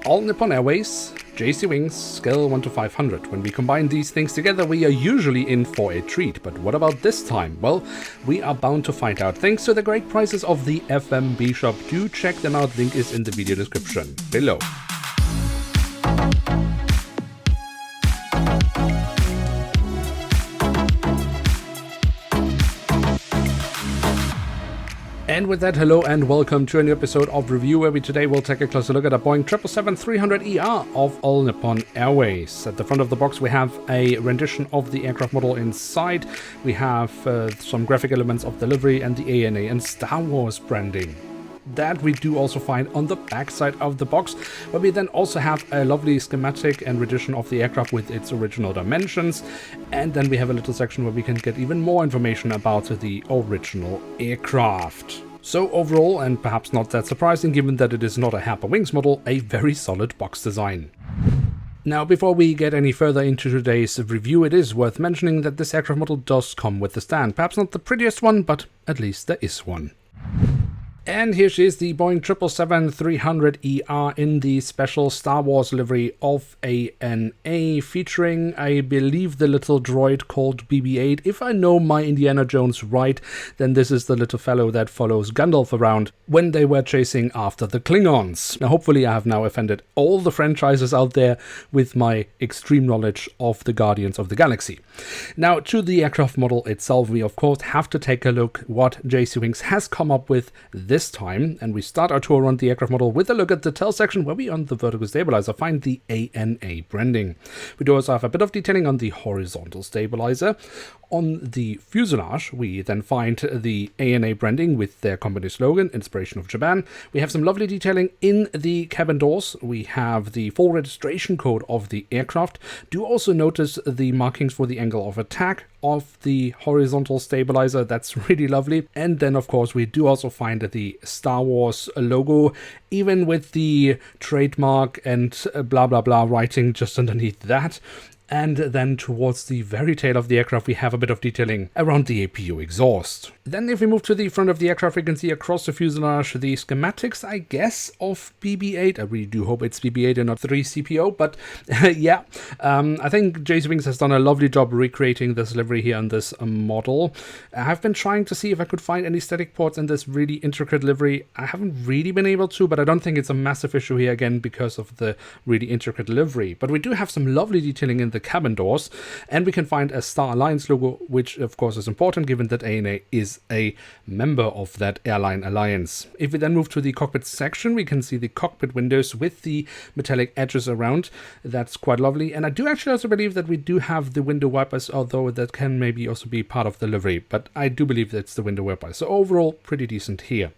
All Nippon Airways, jcwings, scale 1 to 500. When we combine these things together, we are usually in for a treat. But what about this time? Well, we are bound to find out. Thanks to the great prices of the FMB shop. Do check them out. Link is in the video description below. And with that, hello and welcome to a new episode of Review, where we today will take a closer look at a Boeing 777-300ER of All Nippon Airways. At the front of the box we have a rendition of the aircraft model inside. We have some graphic elements of the livery and the ANA and Star Wars branding. That we do also find on the back side of the box, where we then also have a lovely schematic and rendition of the aircraft with its original dimensions, and then we have a little section where we can get even more information about the original aircraft. So overall, and perhaps not that surprising given that it is not a Harper Wings model, a very solid box design. Now, before we get any further into today's review, it is worth mentioning that this aircraft model does come with a stand. Perhaps not the prettiest one, but at least there is one. And here she is, the Boeing 777-300ER in the special Star Wars livery of ANA, featuring, I believe, the little droid called BB8. If I know my Indiana Jones right, then this is the little fellow that follows Gandalf around when they were chasing after the Klingons. Now, hopefully I have now offended all the franchises out there with my extreme knowledge of the Guardians of the Galaxy. Now, to the aircraft model itself, we of course have to take a look what jcwings has come up with this time, and we start our tour around the aircraft model with a look at the tail section, where we on the vertical stabilizer find the ANA branding. We do also have a bit of detailing on the horizontal stabilizer. On the fuselage, we then find the ANA branding with their company slogan, Inspiration of Japan. We have some lovely detailing in the cabin doors. We have the full registration code of the aircraft. Do also notice the markings for the angle of attack of the horizontal stabilizer. That's really lovely. And then, of course, we do also find the Star Wars logo, even with the trademark and blah blah blah writing just underneath that. And then towards the very tail of the aircraft, we have a bit of detailing around the APU exhaust. Then if we move to the front of the aircraft, we can see across the fuselage the schematics, I guess, of BB8. I really do hope it's BB8 and not 3CPO, but yeah. I think jcwings has done a lovely job recreating this livery here on this model. I've been trying to see if I could find any static ports in this really intricate livery. I haven't really been able to, but I don't think it's a massive issue here, again, because of the really intricate livery. But we do have some lovely detailing in the cabin doors, and we can find a Star Alliance logo, which of course is important given that ANA is a member of that airline alliance. If we then move to the cockpit section, we can see the cockpit windows with the metallic edges around. That's quite lovely, and I do actually also believe that we do have the window wipers, although that can maybe also be part of the livery, but I do believe that's the window wipers. So overall, pretty decent here.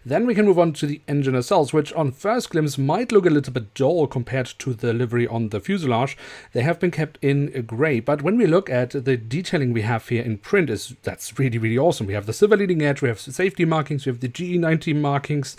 Then we can move on to the engine nacelles, which on first glimpse might look a little bit dull compared to the livery on the fuselage. They have been kept in grey, but when we look at the detailing we have here in print, that's really, really awesome. We have the silver leading edge, we have safety markings, we have the GE90 markings,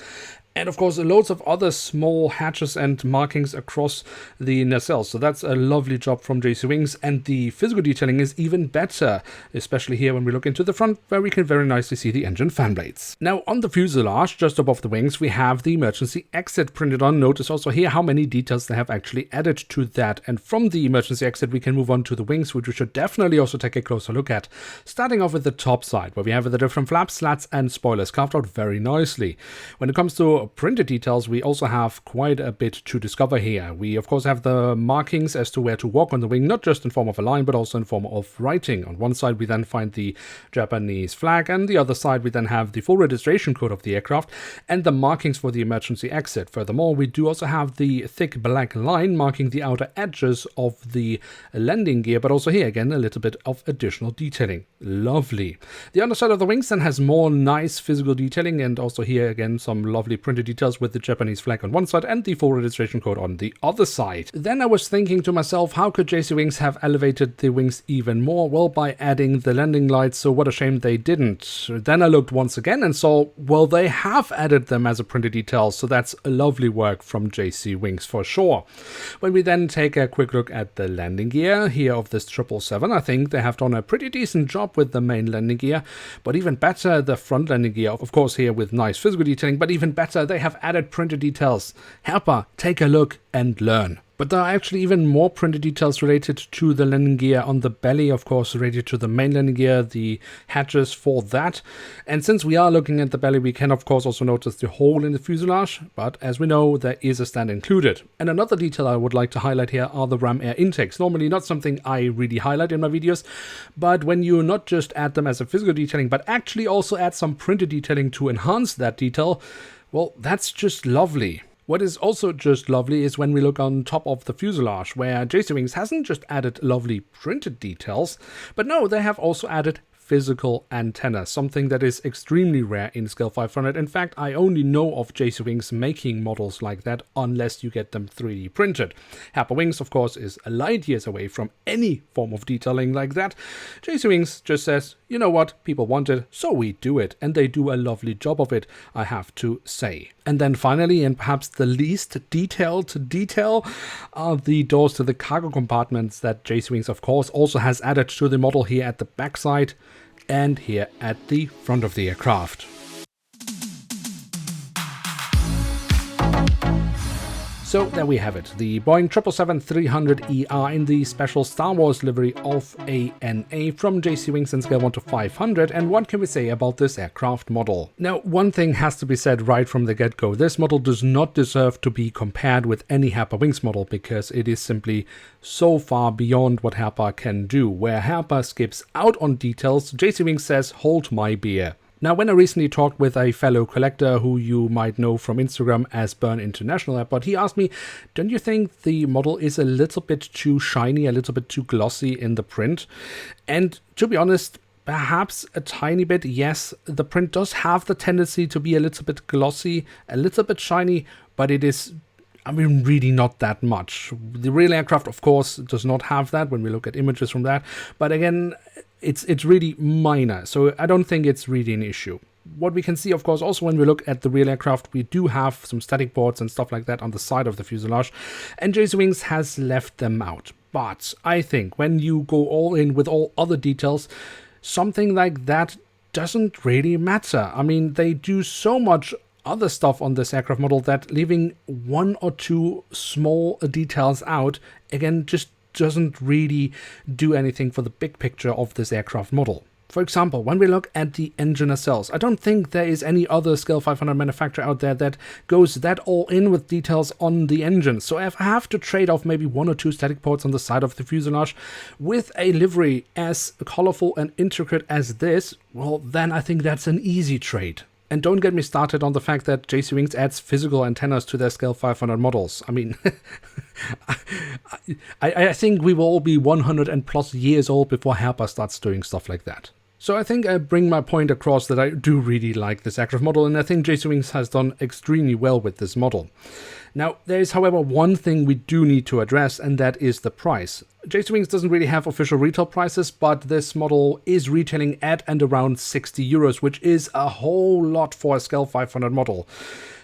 and of course loads of other small hatches and markings across the nacelles. So that's a lovely job from jcwings, and the physical detailing is even better, especially here when we look into the front, where we can very nicely see the engine fan blades. Now on the fuselage, just above the wings, we have the emergency exit printed on. Notice also here how many details they have actually added to that. And from the emergency exit we can move on to the wings, which we should definitely also take a closer look at. Starting off with the top side, where we have the different flaps, slats and spoilers carved out very nicely. When it comes to printed details, we also have quite a bit to discover here. We of course have the markings as to where to walk on the wing, not just in form of a line but also in form of writing. On one side we then find the Japanese flag, and the other side we then have the full registration code of the aircraft and the markings for the emergency exit. Furthermore, we do also have the thick black line marking the outer edges of the landing gear, but also here again a little bit of additional detailing. Lovely. The underside of the wings then has more nice physical detailing, and also here again some lovely printed details with the Japanese flag on one side and the full registration code on the other side. Then I was thinking to myself, how could jcwings have elevated the wings even more? Well, by adding the landing lights, so what a shame they didn't. Then I looked once again and saw, well, they have added them as a printed detail, so that's a lovely work from jcwings for sure. When we then take a quick look at the landing gear here of this 777, I think they have done a pretty decent job with the main landing gear, but even better the front landing gear, of course here with nice physical detailing, but even better Herper, they have added printed details. Herper, take a look and learn. But there are actually even more printed details related to the landing gear on the belly, of course, related to the main landing gear, the hatches for that. And since we are looking at the belly, we can of course also notice the hole in the fuselage, but as we know, there is a stand included. And another detail I would like to highlight here are the ram air intakes. Normally not something I really highlight in my videos, but when you not just add them as a physical detailing, but actually also add some printed detailing to enhance that detail, well, that's just lovely. What is also just lovely is when we look on top of the fuselage, where jcwings hasn't just added lovely printed details, but no, they have also added physical antennas, something that is extremely rare in Scale 500. In fact, I only know of jcwings making models like that unless you get them 3D printed. Herper Wings, of course, is a light years away from any form of detailing like that. jcwings just says, you know what, people want it, so we do it, and they do a lovely job of it, I have to say. And then finally, and perhaps the least detailed detail, are the doors to the cargo compartments that jcwings, of course, also has added to the model here at the backside and here at the front of the aircraft. So there we have it, the Boeing 777-300ER in the special Star Wars livery of ANA from jcwings in scale 1 to 500. And what can we say about this aircraft model? Now, one thing has to be said right from the get-go. This model does not deserve to be compared with any Herper Wings model because it is simply so far beyond what Herper can do. Where Herper skips out on details, jcwings says, hold my beer. Now, when I recently talked with a fellow collector who you might know from Instagram as Bern International Airport, he asked me, don't you think the model is a little bit too shiny, a little bit too glossy in the print? And to be honest, perhaps a tiny bit, yes, the print does have the tendency to be a little bit glossy, a little bit shiny, but it is, I mean, really not that much. The real aircraft, of course, does not have that when we look at images from that. But again, it's really minor, so I don't think it's really an issue. What we can see, of course, also when we look at the real aircraft, we do have some static boards and stuff like that on the side of the fuselage, and jcwings has left them out. But I think when you go all in with all other details, something like that doesn't really matter. I mean, they do so much other stuff on this aircraft model that leaving one or two small details out, again, just doesn't really do anything for the big picture of this aircraft model. For example, when we look at the engine nacelles, I don't think there is any other Scale 500 manufacturer out there that goes that all in with details on the engine. So if I have to trade off maybe one or two static ports on the side of the fuselage with a livery as colorful and intricate as this, well, then I think that's an easy trade. And don't get me started on the fact that jcwings adds physical antennas to their Scale 500 models. I mean, I think we will all be 100 and plus years old before Herper starts doing stuff like that. So I think I bring my point across that I do really like this aircraft model, and I think jcwings has done extremely well with this model. Now, there is, however, one thing we do need to address, and that is the price. jcwings doesn't really have official retail prices, but this model is retailing at and around 60 euros, which is a whole lot for a Scale 500 model.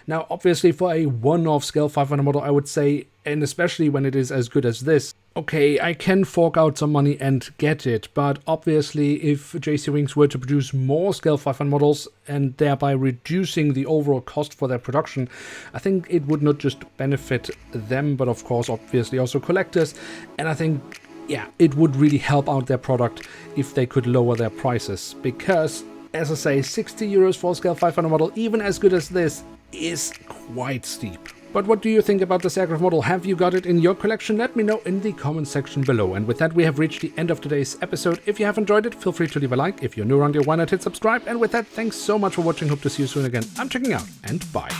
Now, obviously, for a one-off Scale 500 model, I would say, and especially when it is as good as this, okay, I can fork out some money and get it, but obviously if jcwings were to produce more Scale 500 models and thereby reducing the overall cost for their production, I think it would not just benefit them, but of course obviously also collectors, and I think, yeah, it would really help out their product if they could lower their prices, because, as I say, 60 euros for a Scale 500 model, even as good as this, is quite steep. But what do you think about this aircraft model? Have you got it in your collection? Let me know in the comment section below. And with that, we have reached the end of today's episode. If you have enjoyed it, feel free to leave a like. If you're new around here, why not hit subscribe? And with that, thanks so much for watching. Hope to see you soon again. I'm checking out, and bye.